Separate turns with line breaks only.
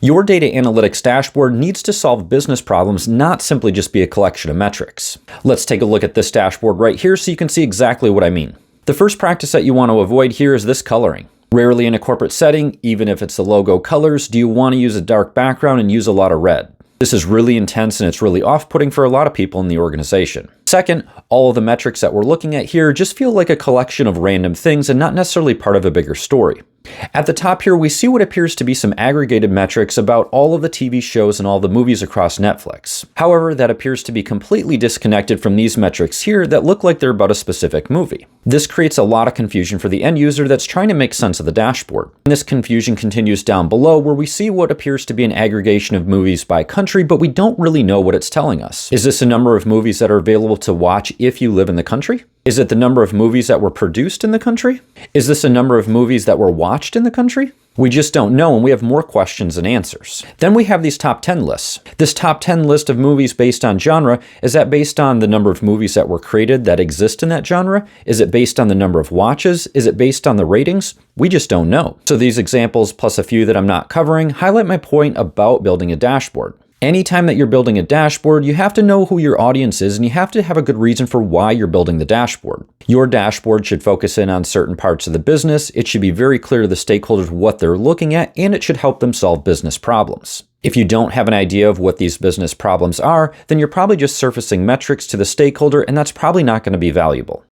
Your data analytics dashboard needs to solve business problems, not simply just be a collection of metrics. Let's take a look at this dashboard right here so you can see exactly what I mean. The first practice that you want to avoid here is this coloring. Rarely in a corporate setting, even if it's the logo colors, do you want to use a dark background and use a lot of red. This is really intense and it's really off-putting for a lot of people in the organization. Second, all of the metrics that we're looking at here just feel like a collection of random things and not necessarily part of a bigger story. At the top here, we see what appears to be some aggregated metrics about all of the TV shows and all the movies across Netflix. However, that appears to be completely disconnected from these metrics here that look like they're about a specific movie. This creates a lot of confusion for the end user that's trying to make sense of the dashboard. And this confusion continues down below where we see what appears to be an aggregation of movies by country, but we don't really know what it's telling us. Is this a number of movies that are available to watch if you live in the country? Is it the number of movies that were produced in the country? Is this a number of movies that were watched in the country? We just don't know, and we have more questions than answers. Then we have these top 10 lists. This top 10 list of movies based on genre, is that based on the number of movies that were created that exist in that genre? Is it based on the number of watches? Is it based on the ratings? We just don't know. So these examples, plus a few that I'm not covering, highlight my point about building a dashboard. Anytime that you're building a dashboard, you have to know who your audience is and you have to have a good reason for why you're building the dashboard. Your dashboard should focus in on certain parts of the business, it should be very clear to the stakeholders what they're looking at, and it should help them solve business problems. If you don't have an idea of what these business problems are, then you're probably just surfacing metrics to the stakeholder, and that's probably not going to be valuable.